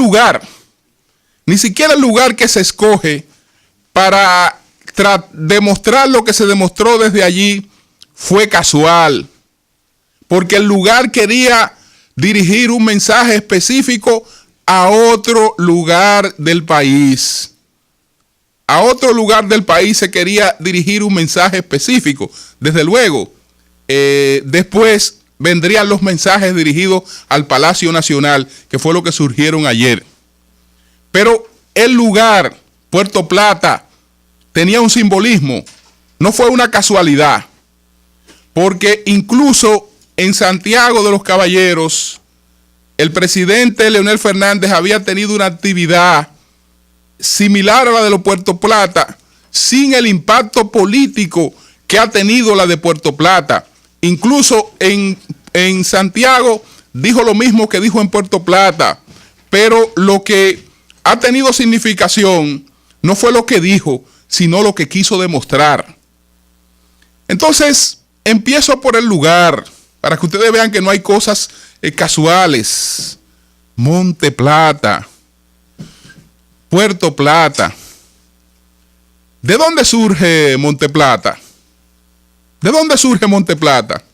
lugar, ni siquiera el lugar que se escoge para demostrar lo que se demostró desde allí fue casual, porque el lugar quería dirigir un mensaje específico a otro lugar del país. A otro lugar del país se quería dirigir un mensaje específico. Desde luego, después vendrían los mensajes dirigidos al Palacio Nacional, que fue lo que surgieron ayer. Pero el lugar, Puerto Plata, tenía un simbolismo. No fue una casualidad, porque incluso en Santiago de los Caballeros, el presidente Leonel Fernández había tenido una actividad similar a la de los Puerto Plata, sin el impacto político que ha tenido la de Puerto Plata. Incluso en Santiago dijo lo mismo que dijo en Puerto Plata, pero lo que ha tenido significación no fue lo que dijo, sino lo que quiso demostrar. Entonces, empiezo por el lugar, para que ustedes vean que no hay cosas casuales. Monte Plata, Puerto Plata. ¿De dónde surge Monte Plata? ¿De dónde surge Monte Plata?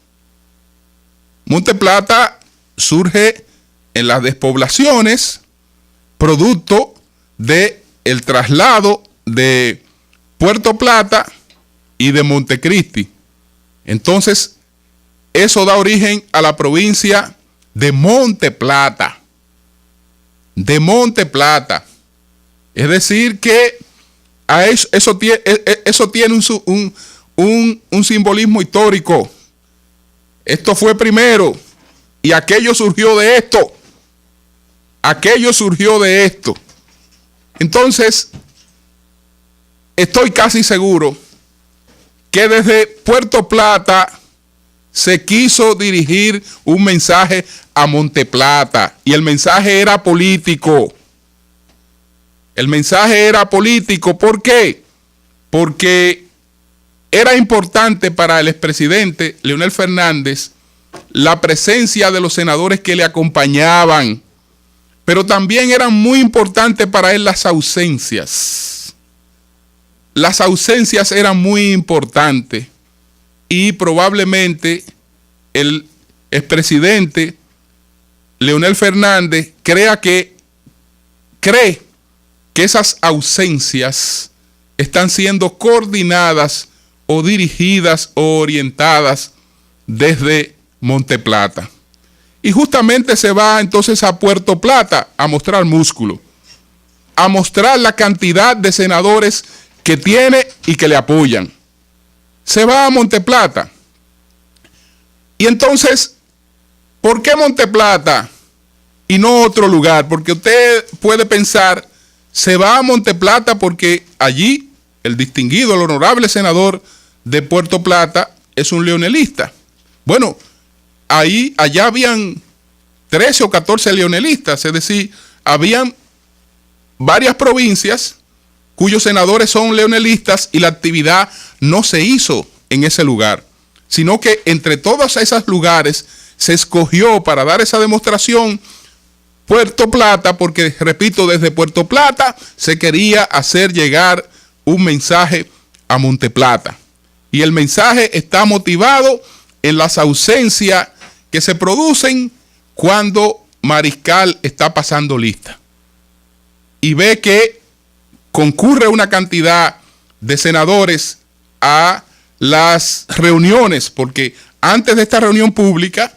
Monte Plata surge en las despoblaciones, producto del traslado de Puerto Plata y de Montecristi. Entonces, eso da origen a la provincia de Monte Plata. De Monte Plata. Es decir, que eso tiene un simbolismo histórico. Esto fue primero y aquello surgió de esto. Aquello surgió de esto. Entonces, estoy casi seguro que desde Puerto Plata se quiso dirigir un mensaje a Monte Plata y el mensaje era político. El mensaje era político. ¿Por qué? Porque era importante para el expresidente Leonel Fernández la presencia de los senadores que le acompañaban, pero también eran muy importantes para él las ausencias. Las ausencias eran muy importantes y probablemente el expresidente Leonel Fernández cree que esas ausencias están siendo coordinadas o dirigidas o orientadas desde Monte Plata. Y justamente se va entonces a Puerto Plata a mostrar músculo, a mostrar la cantidad de senadores que tiene y que le apoyan. Se va a Monte Plata. Y entonces, ¿por qué Monte Plata y no otro lugar? Porque usted puede pensar, se va a Monte Plata porque allí el distinguido, el honorable senador de Puerto Plata es un leonelista. Bueno, allá habían 13 o 14 leonelistas, es decir, habían varias provincias cuyos senadores son leonelistas y la actividad no se hizo en ese lugar, sino que entre todos esos lugares se escogió para dar esa demostración Puerto Plata, porque, repito, desde Puerto Plata se quería hacer llegar un mensaje a Monte Plata. Y el mensaje está motivado en las ausencias que se producen cuando Mariscal está pasando lista y ve que concurre una cantidad de senadores a las reuniones, porque antes de esta reunión pública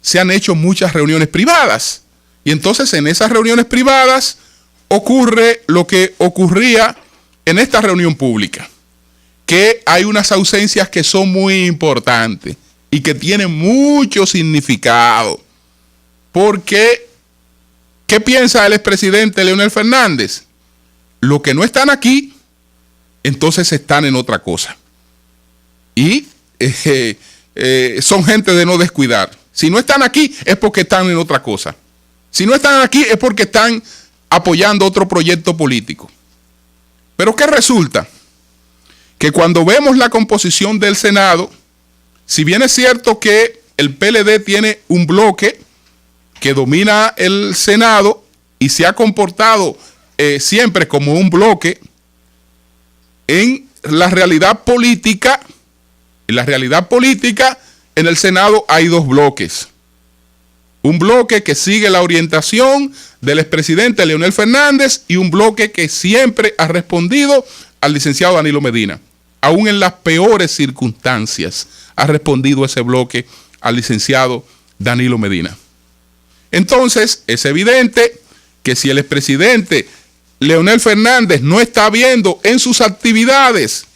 se han hecho muchas reuniones privadas. Y entonces en esas reuniones privadas ocurre lo que ocurría en esta reunión pública, que hay unas ausencias que son muy importantes y que tienen mucho significado. Porque, ¿qué piensa el expresidente Leonel Fernández? Los que no están aquí, entonces están en otra cosa. Y son gente de no descuidar. Si no están aquí, es porque están en otra cosa. Si no están aquí, es porque están apoyando otro proyecto político. Pero ¿qué resulta? Que cuando vemos la composición del Senado, si bien es cierto que el PLD tiene un bloque que domina el Senado y se ha comportado siempre como un bloque. En la realidad política, en el Senado hay dos bloques. Un bloque que sigue la orientación del expresidente Leonel Fernández y un bloque que siempre ha respondido al licenciado Danilo Medina. Aún en las peores circunstancias ha respondido ese bloque al licenciado Danilo Medina. Entonces, es evidente que si el expresidente Leonel Fernández no está viendo en sus actividades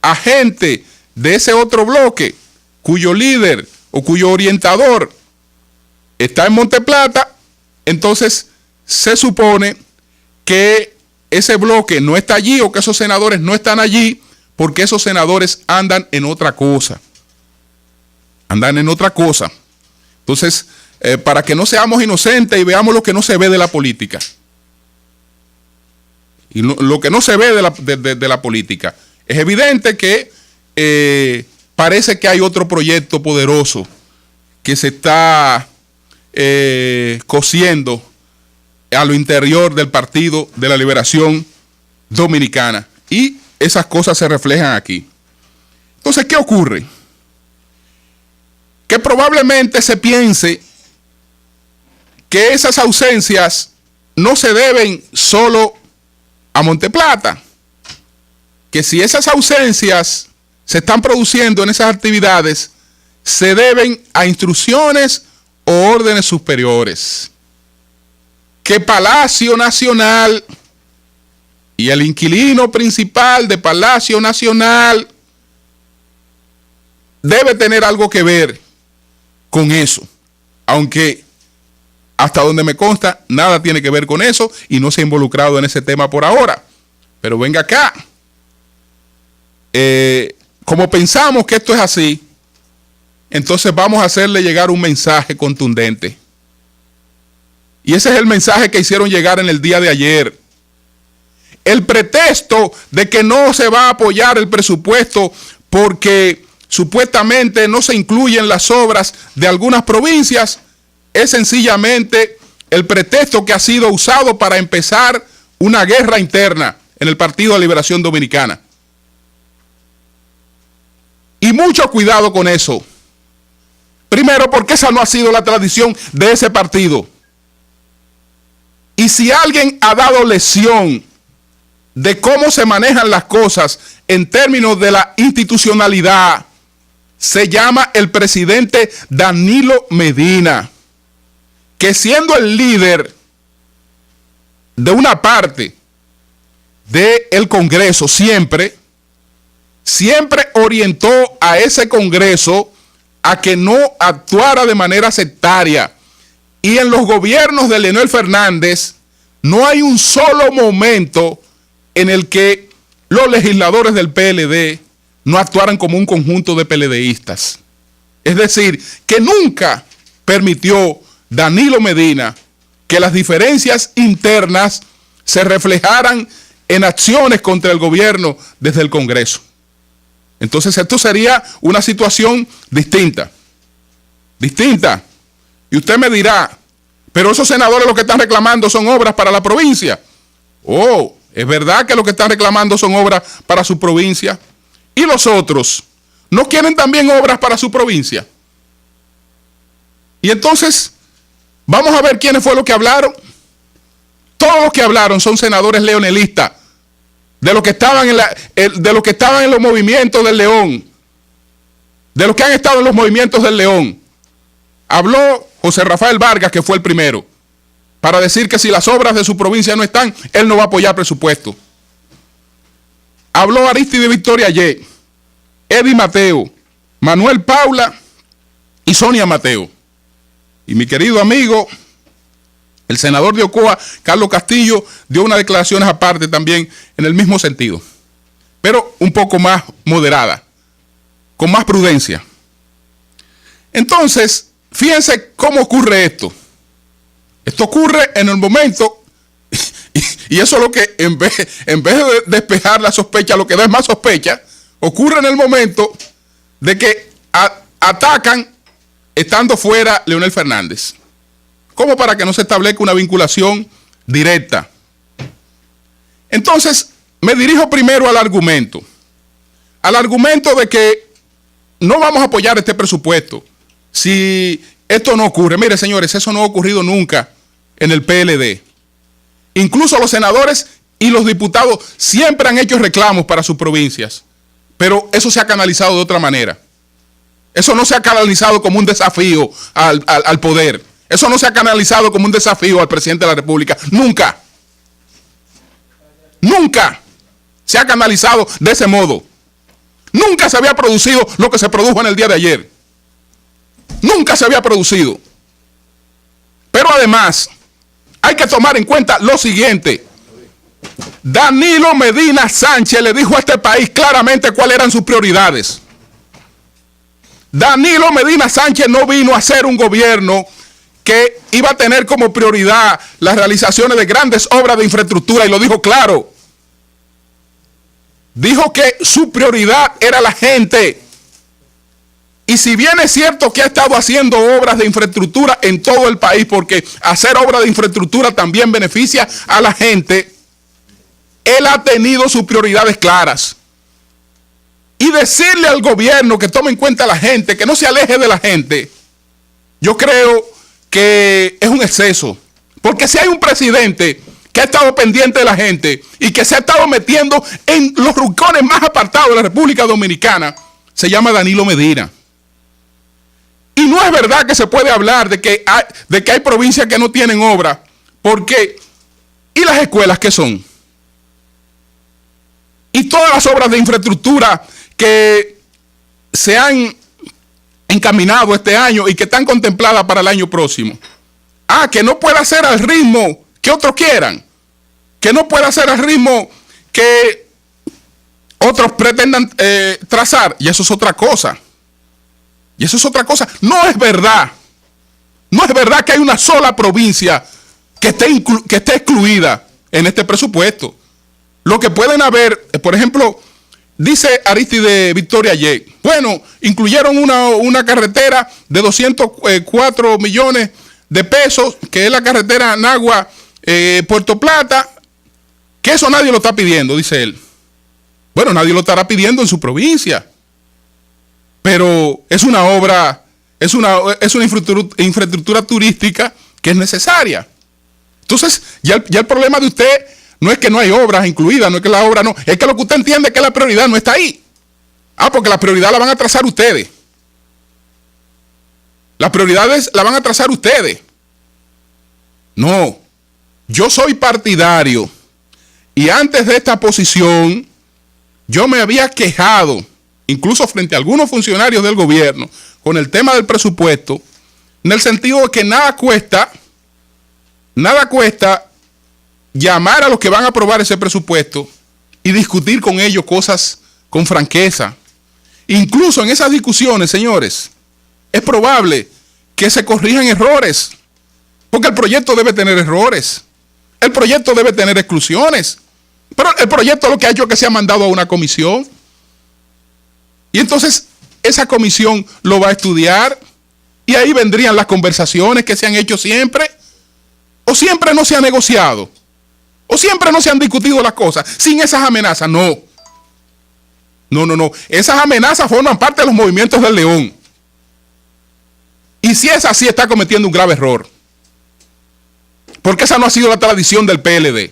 a gente de ese otro bloque cuyo líder o cuyo orientador está en Monteplata, entonces se supone que ese bloque no está allí o que esos senadores no están allí porque esos senadores andan en otra cosa. Entonces, para que no seamos inocentes y veamos lo que no se ve de la política. Y lo que no se ve de la política. Es evidente que parece que hay otro proyecto poderoso que se está cociendo a lo interior del Partido de la Liberación Dominicana. Y esas cosas se reflejan aquí. Entonces, ¿qué ocurre? Que probablemente se piense que esas ausencias no se deben solo a Monteplata, que si esas ausencias se están produciendo en esas actividades, se deben a instrucciones o órdenes superiores, que Palacio Nacional y el inquilino principal de Palacio Nacional debe tener algo que ver con eso, aunque hasta donde me consta, nada tiene que ver con eso y no se ha involucrado en ese tema por ahora. Pero venga acá. Como pensamos que esto es así, entonces vamos a hacerle llegar un mensaje contundente. Y ese es el mensaje que hicieron llegar en el día de ayer. El pretexto de que no se va a apoyar el presupuesto porque supuestamente no se incluyen las obras de algunas provincias es sencillamente el pretexto que ha sido usado para empezar una guerra interna en el Partido de Liberación Dominicana. Y mucho cuidado con eso. Primero, porque esa no ha sido la tradición de ese partido. Y si alguien ha dado lección de cómo se manejan las cosas en términos de la institucionalidad, se llama el presidente Danilo Medina, que siendo el líder de una parte del Congreso siempre orientó a ese Congreso a que no actuara de manera sectaria. Y en los gobiernos de Leonel Fernández no hay un solo momento en el que los legisladores del PLD no actuaran como un conjunto de PLDistas. Es decir, que nunca permitió Danilo Medina que las diferencias internas se reflejaran en acciones contra el gobierno desde el Congreso. Entonces esto sería una situación distinta. Y usted me dirá, pero esos senadores lo que están reclamando son obras para la provincia. Oh, es verdad que lo que están reclamando son obras para su provincia. ¿Y los otros no quieren también obras para su provincia? Y entonces, vamos a ver quiénes fue los que hablaron. Todos los que hablaron son senadores leonelistas, de los que estaban en los movimientos del León, de los que han estado en los movimientos del León. Habló José Rafael Vargas, que fue el primero, para decir que si las obras de su provincia no están, él no va a apoyar presupuesto. Habló Aristide Victoria Ye, Eddie Mateo, Manuel Paula y Sonia Mateo. Y mi querido amigo, el senador de Ocoa, Carlos Castillo, dio unas declaraciones aparte también en el mismo sentido, pero un poco más moderada, con más prudencia. Entonces, fíjense cómo ocurre esto. Esto ocurre en el momento, y eso es lo que en vez de despejar la sospecha, lo que da es más sospecha, ocurre en el momento de que atacan estando fuera Leonel Fernández. Como para que no se establezca una vinculación directa. Entonces, me dirijo primero al argumento de que no vamos a apoyar este presupuesto si esto no ocurre. Mire, señores, eso no ha ocurrido nunca en el PLD. Incluso los senadores y los diputados siempre han hecho reclamos para sus provincias, pero eso se ha canalizado de otra manera. Eso no se ha canalizado como un desafío al poder. Eso no se ha canalizado como un desafío al presidente de la República. Nunca. Nunca se ha canalizado de ese modo. Nunca se había producido lo que se produjo en el día de ayer. Nunca se había producido. Pero además, hay que tomar en cuenta lo siguiente. Danilo Medina Sánchez le dijo a este país claramente cuáles eran sus prioridades. Danilo Medina Sánchez no vino a hacer un gobierno que iba a tener como prioridad las realizaciones de grandes obras de infraestructura, y lo dijo claro. Dijo que su prioridad era la gente. Y si bien es cierto que ha estado haciendo obras de infraestructura en todo el país, porque hacer obras de infraestructura también beneficia a la gente, él ha tenido sus prioridades claras. Y decirle al gobierno que tome en cuenta a la gente, que no se aleje de la gente, yo creo que es un exceso. Porque si hay un presidente que ha estado pendiente de la gente y que se ha estado metiendo en los rincones más apartados de la República Dominicana, se llama Danilo Medina. Y no es verdad que se puede hablar de que hay provincias que no tienen obra, porque ¿y las escuelas qué son? Y todas las obras de infraestructura que se han encaminado este año y que están contempladas para el año próximo. Que no pueda ser al ritmo que otros quieran, que no pueda ser al ritmo que otros pretendan trazar, y eso es otra cosa. Y eso es otra cosa. No es verdad que hay una sola provincia que esté excluida en este presupuesto. Lo que pueden haber, por ejemplo, dice Aristide Victoria Yek, bueno, incluyeron una carretera de 204 millones de pesos, que es la carretera Nagua-Puerto Plata, que eso nadie lo está pidiendo, dice él. Bueno, nadie lo estará pidiendo en su provincia, pero es una obra, es una infraestructura turística que es necesaria. Entonces, ya el problema de usted no es que no hay obras incluidas, no es que la obra no, es que lo que usted entiende es que la prioridad no está ahí. Porque la prioridad la van a trazar ustedes. Las prioridades la van a trazar ustedes. No, yo soy partidario, y antes de esta posición yo me había quejado, incluso frente a algunos funcionarios del gobierno, con el tema del presupuesto, en el sentido de que nada cuesta llamar a los que van a aprobar ese presupuesto y discutir con ellos cosas con franqueza. Incluso en esas discusiones, señores, es probable que se corrijan errores, porque el proyecto debe tener errores, el proyecto debe tener exclusiones, pero el proyecto lo que ha hecho es que se ha mandado a una comisión, y entonces esa comisión lo va a estudiar, y ahí vendrían las conversaciones que se han hecho siempre, o siempre no se ha negociado, o siempre no se han discutido las cosas, sin esas amenazas. No. Esas amenazas forman parte de los movimientos del León. Y si es así, está cometiendo un grave error. Porque esa no ha sido la tradición del PLD.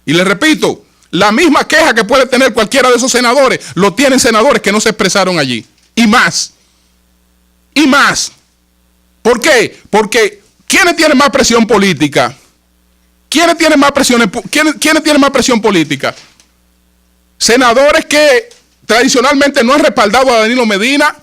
Y les repito, la misma queja que puede tener cualquiera de esos senadores, lo tienen senadores que no se expresaron allí. Y más. Y más. ¿Por qué? Porque ¿quiénes tienen más presión política? ¿Quiénes tienen más presión política? Senadores que tradicionalmente no han respaldado a Danilo Medina,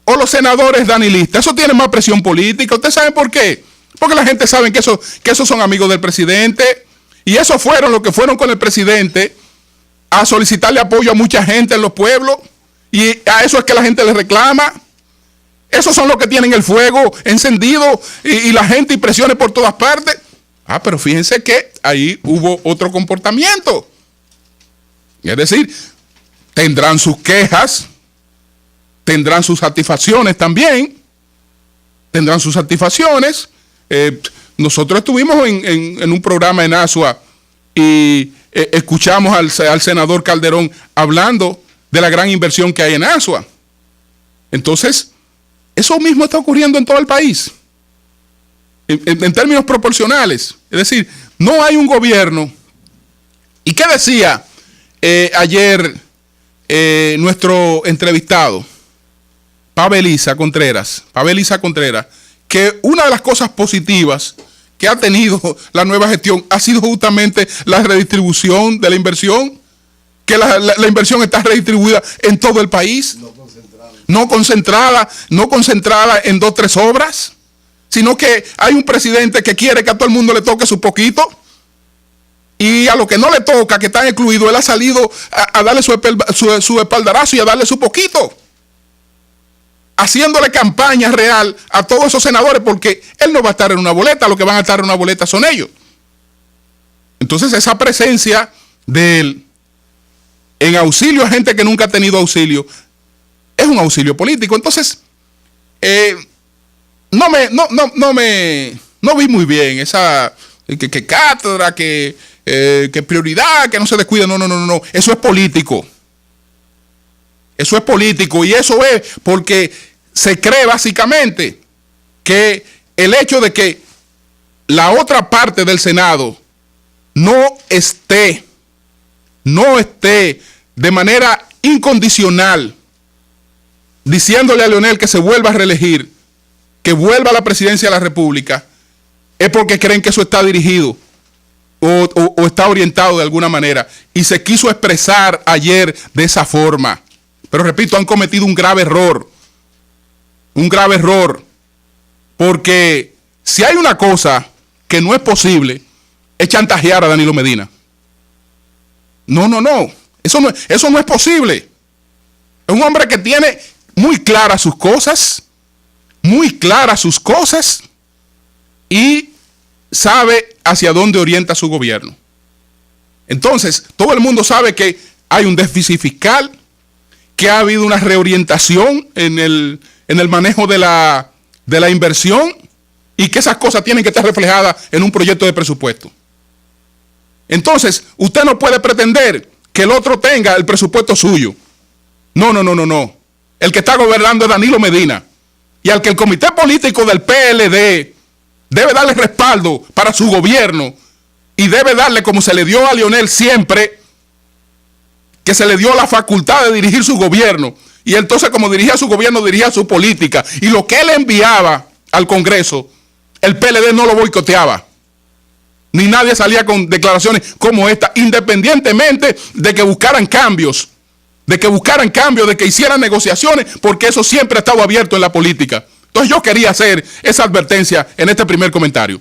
o los senadores danilistas. Eso tiene más presión política. ¿Ustedes saben por qué? Porque la gente sabe que esos son amigos del presidente, y esos fueron los que fueron con el presidente a solicitarle apoyo a mucha gente en los pueblos, y a eso es que la gente les reclama. Esos son los que tienen el fuego encendido y la gente y presiones por todas partes. Pero fíjense que ahí hubo otro comportamiento. Es decir, tendrán sus quejas, tendrán sus satisfacciones también, tendrán sus satisfacciones. nosotros estuvimos en un programa en Asua y escuchamos al senador Calderón hablando de la gran inversión que hay en Asua. Entonces, eso mismo está ocurriendo en todo el país, en términos proporcionales. Es decir, no hay un gobierno. ¿Y qué decía ayer nuestro entrevistado, Pabeliza Contreras? Que una de las cosas positivas que ha tenido la nueva gestión ha sido justamente la redistribución de la inversión, que la inversión está redistribuida en todo el país, no concentrada en 2 o 3 obras, sino que hay un presidente que quiere que a todo el mundo le toque su poquito, y a lo que no le toca, que están excluidos, él ha salido a darle su espaldarazo y a darle su poquito, haciéndole campaña real a todos esos senadores, porque él no va a estar en una boleta, los que van a estar en una boleta son ellos. Entonces, esa presencia de él en auxilio a gente que nunca ha tenido auxilio es un auxilio político. Entonces, no vi muy bien esa que cátedra, que prioridad, que no se descuida. No. Eso es político. Eso es político, y eso es porque se cree básicamente que el hecho de que la otra parte del Senado no esté de manera incondicional diciéndole a Leonel que se vuelva a reelegir, que vuelva a la presidencia de la República, es porque creen que eso está dirigido o está orientado de alguna manera, y se quiso expresar ayer de esa forma. Pero repito, han cometido un grave error, porque si hay una cosa que no es posible, es chantajear a Danilo Medina. No, eso no es posible. Es un hombre que tiene muy claras sus cosas, y sabe hacia dónde orienta su gobierno. Entonces, todo el mundo sabe que hay un déficit fiscal, que ha habido una reorientación en el manejo de la inversión, y que esas cosas tienen que estar reflejadas en un proyecto de presupuesto. Entonces, usted no puede pretender que el otro tenga el presupuesto suyo. No. El que está gobernando es Danilo Medina, y al que el comité político del PLD debe darle respaldo para su gobierno, y debe darle, como se le dio a Leonel siempre, que se le dio la facultad de dirigir su gobierno, y entonces, como dirigía su gobierno, dirigía su política, y lo que él enviaba al Congreso, el PLD no lo boicoteaba, ni nadie salía con declaraciones como esta, independientemente de que buscaran cambios, de que hicieran negociaciones, porque eso siempre ha estado abierto en la política. Entonces, yo quería hacer esa advertencia en este primer comentario.